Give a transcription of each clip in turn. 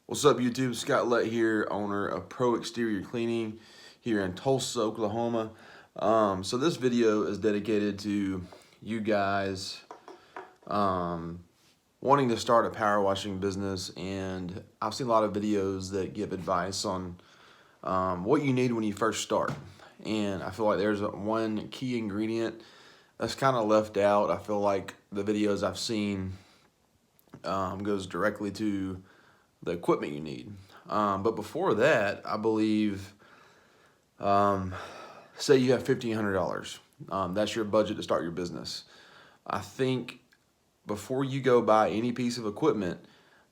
What's up, YouTube? Scott Lett here, owner of Pro Exterior Cleaning here in Tulsa, Oklahoma. So this video is dedicated to you guys wanting to start a power washing business, and I've seen a lot of videos that give advice on what you need when you first start. And I feel like there's one key ingredient that's kind of left out. I feel like the videos I've seen goes directly to the equipment you need. But before that, I believe, say you have $1,500. That's your budget to start your business. I think before you go buy any piece of equipment,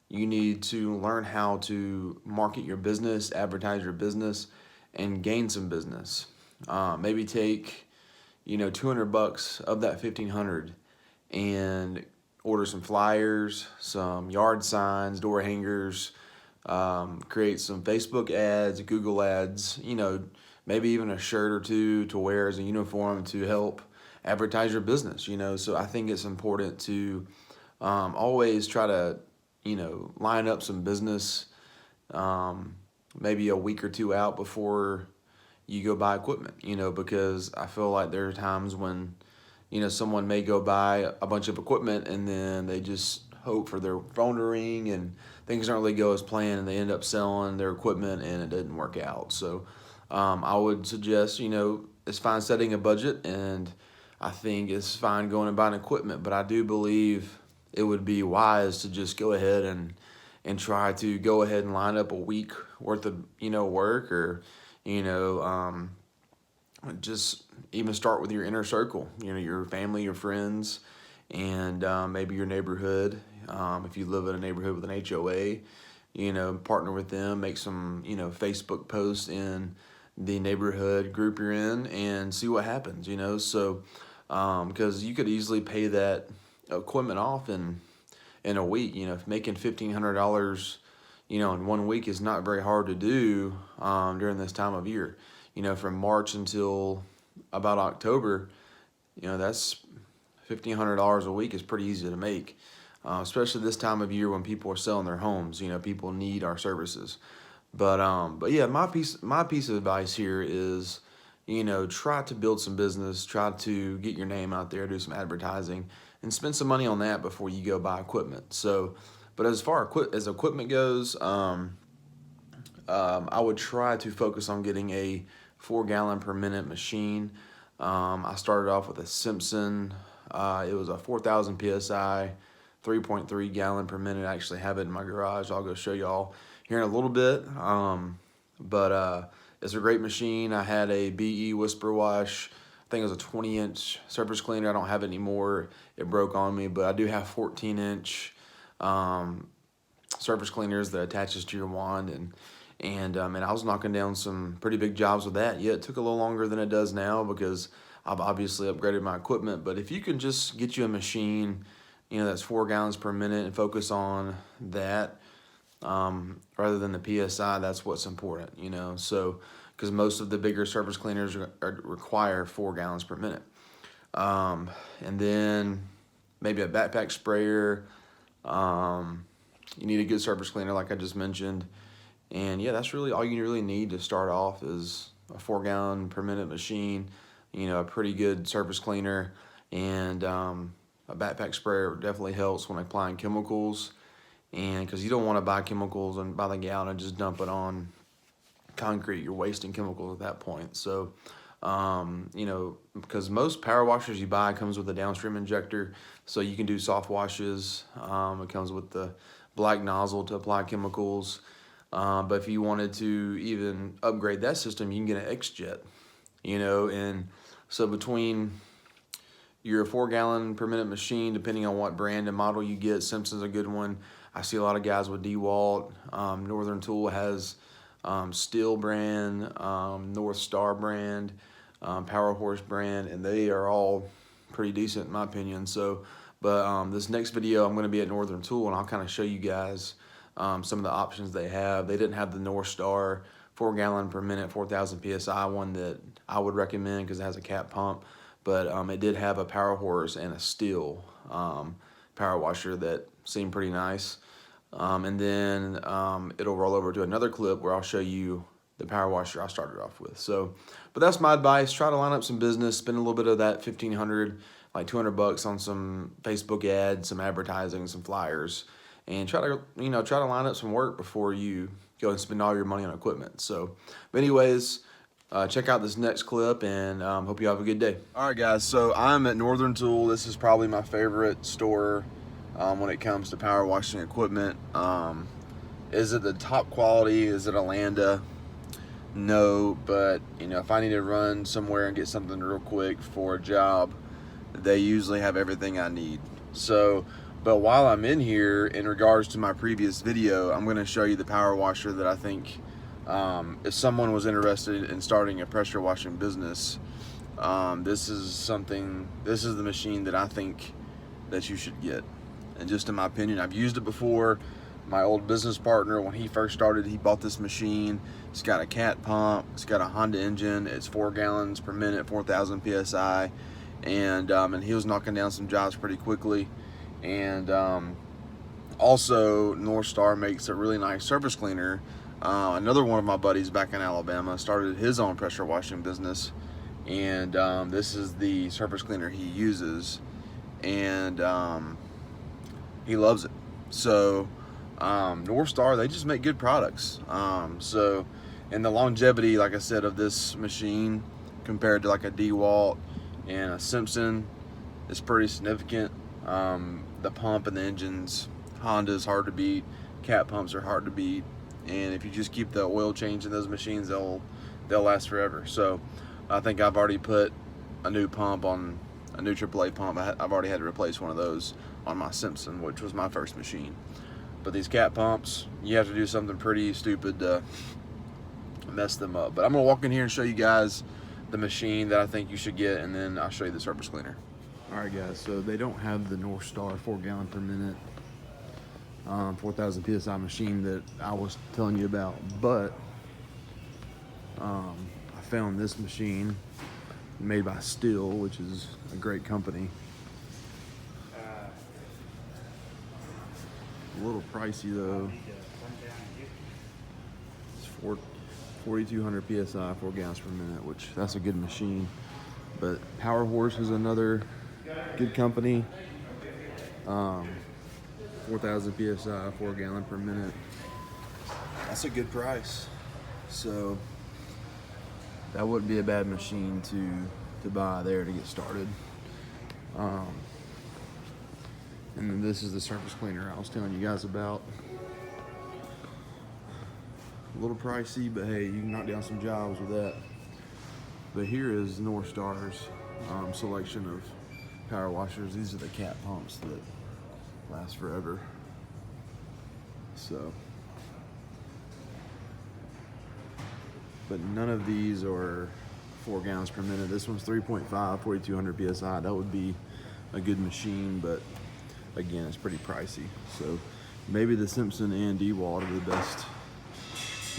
you need to learn how to market your business, advertise your business, and gain some business. Maybe take, 200 bucks of that 1,500 and order some flyers, some yard signs, door hangers, create some Facebook ads, Google ads, maybe even a shirt or two to wear as a uniform to help advertise your business, So I think it's important to always try to, line up some business maybe a week or two out before you go buy equipment, because I feel like there are times when, someone may go buy a bunch of equipment and then they just hope for their phone to ring and things don't really go as planned and they end up selling their equipment and it didn't work out. So I would suggest, it's fine setting a budget, and I think it's fine going and buying equipment, but I do believe it would be wise to just go ahead and try to go ahead and line up a week worth of, work, or, just even start with your inner circle, your family, your friends, and maybe your neighborhood. If you live in a neighborhood with an HOA, partner with them, make some, Facebook posts in the neighborhood group you're in and see what happens, So, because you could easily pay that equipment off in a week, if making $1,500, in 1 week is not very hard to do during this time of year. From March until about October, that's $1,500 a week is pretty easy to make, especially this time of year when people are selling their homes. People need our services. But yeah, my piece of advice here is, try to build some business, try to get your name out there, do some advertising, and spend some money on that before you go buy equipment. So, but as far as equipment goes, I would try to focus on getting a 4 gallon per minute machine. I started off with a Simpson. It was a 4,000 PSI, 3.3 gallon per minute. I actually have it in my garage. I'll go show y'all here in a little bit. But it's a great machine. I had a BE Whisper Wash. I think it was a 20-inch surface cleaner. I don't have it anymore. It broke on me, but I do have 14-inch surface cleaners that attaches to your wand, and I was knocking down some pretty big jobs with that. Yeah, it took a little longer than it does now because I've obviously upgraded my equipment. But if you can just get you a machine, that's 4 gallons per minute, and focus on that rather than the PSI, that's what's important. So because most of the bigger surface cleaners require 4 gallons per minute, and then maybe a backpack sprayer. You need a good surface cleaner, like I just mentioned. And yeah, that's really all you really need to start off is a 4 gallon per minute machine, a pretty good surface cleaner, and a backpack sprayer definitely helps when applying chemicals. And because you don't want to buy chemicals and by the gallon and just dump it on concrete, you're wasting chemicals at that point. So, because most power washers you buy comes with a downstream injector, so you can do soft washes. It comes with the black nozzle to apply chemicals. But if you wanted to even upgrade that system, you can get an X-Jet, and so between your 4 gallon per minute machine, depending on what brand and model you get, Simpson's a good one. I see a lot of guys with DeWalt. Northern Tool has Steel brand, North Star brand, Power Horse brand, and they are all pretty decent in my opinion. So, but this next video I'm going to be at Northern Tool, and I'll kind of show you guys some of the options they have. They didn't have the North Star 4 gallon per minute, 4,000 PSI one that I would recommend because it has a cap pump, but it did have a Power Horse and a Steel power washer that seemed pretty nice. And then it'll roll over to another clip where I'll show you the power washer I started off with. So, but that's my advice. Try to line up some business, spend a little bit of that 1,500, like 200 bucks on some Facebook ads, some advertising, some flyers, and try to line up some work before you go and spend all your money on equipment. So, but anyways, check out this next clip, and hope you have a good day. All right, guys. So I'm at Northern Tool. This is probably my favorite store when it comes to power washing equipment. Is it the top quality? Is it a Landa? No, but if I need to run somewhere and get something real quick for a job, they usually have everything I need. So, but while I'm in here, in regards to my previous video, I'm going to show you the power washer that I think, if someone was interested in starting a pressure washing business, this is the machine that I think that you should get. And just in my opinion, I've used it before. My old business partner, when he first started, he bought this machine. It's got a cat pump. It's got a Honda engine. It's 4 gallons per minute, 4,000 PSI. And he was knocking down some jobs pretty quickly. And also, North Star makes a really nice surface cleaner. Another one of my buddies back in Alabama started his own pressure washing business. And this is the surface cleaner he uses. And he loves it. So North Star, they just make good products. And the longevity, like I said, of this machine compared to like a DeWalt and a Simpson is pretty significant. The pump and the engines, Honda's hard to beat. Cat pumps are hard to beat. And if you just keep the oil change in those machines, they'll last forever. So I think I've already put a new pump on a new AAA pump. I've already had to replace one of those on my Simpson, which was my first machine. But these cat pumps, you have to do something pretty stupid to mess them up. But I'm gonna walk in here and show you guys the machine that I think you should get, and then I'll show you the surface cleaner. All right, guys, so they don't have the North Star 4 gallon per minute 4,000 PSI machine that I was telling you about, but I found this machine made by Stihl, which is a great company. A little pricey though. It's 4,200 PSI, 4 gallons per minute, which that's a good machine. But Power Horse is another good company. 4,000 PSI, 4 gallon per minute. That's a good price. So that wouldn't be a bad machine to buy there to get started. And then this is the surface cleaner I was telling you guys about. A little pricey, but hey, you can knock down some jobs with that. But here is North Star's selection of power washers. These are the cat pumps that last forever. So, but none of these are 4 gallons per minute. This one's 3.5, 4,200 PSI. That would be a good machine, but again, it's pretty pricey. So maybe the Simpson and DeWalt are the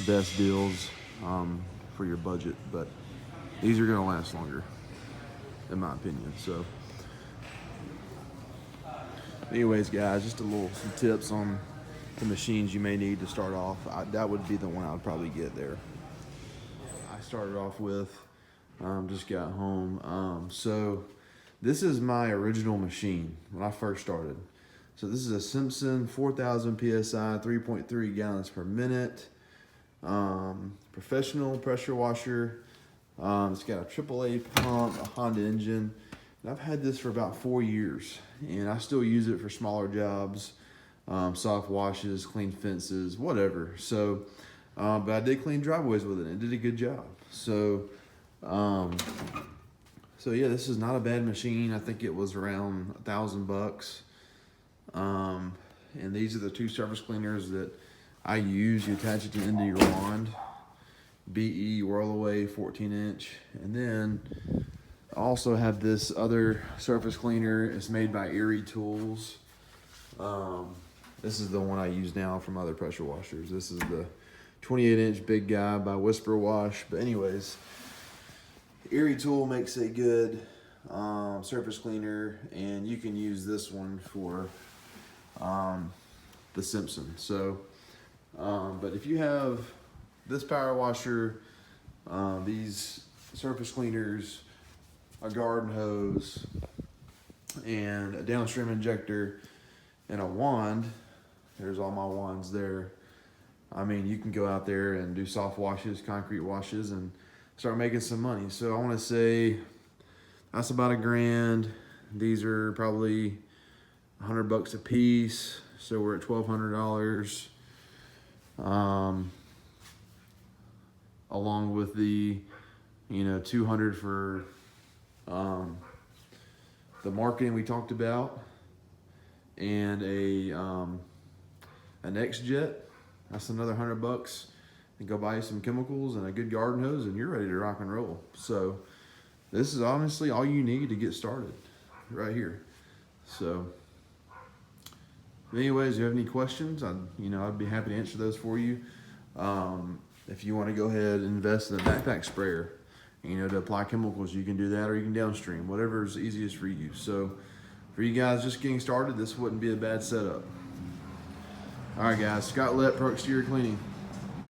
best deals for your budget, but these are gonna last longer, in my opinion. So anyways, guys, just some tips on the machines you may need to start off. That would be the one I would probably get there. I started off with, just got home. So this is my original machine when I first started. So this is a Simpson 4,000 PSI, 3.3 gallons per minute. Professional pressure washer. It's got a AAA pump, a Honda engine. And I've had this for about 4 years, and I still use it for smaller jobs, soft washes, clean fences, whatever. So, but I did clean driveways with it, and it did a good job. So yeah, this is not a bad machine. I think it was around $1,000. And these are the two surface cleaners that I use. You attach it to the end of your wand. BE Whirlaway 14-inch. And then I also have this other surface cleaner. It's made by Erie Tools. This is the one I use now from other pressure washers. This is the 28-inch big guy by Whisper Wash. But anyways, Erie Tool makes a good surface cleaner, and you can use this one for the Simpson. So, but if you have this power washer, these surface cleaners, a garden hose, and a downstream injector, and a wand, there's all my wands there. I mean, you can go out there and do soft washes, concrete washes, and start making some money. So I want to say that's about $1,000. These are probably $100 a piece. So we're at $1,200. Along with the, $200 for the marketing we talked about, and an XJet. That's another $100. And go buy you some chemicals and a good garden hose, and you're ready to rock and roll. So this is honestly all you need to get started, right here. So, anyways, if you have any questions, I'd be happy to answer those for you. If you want to go ahead and invest in a backpack sprayer, to apply chemicals, you can do that, or you can downstream, whatever is easiest for you. So for you guys just getting started, this wouldn't be a bad setup. All right, guys, Scott Lett, Pro Exterior Cleaning.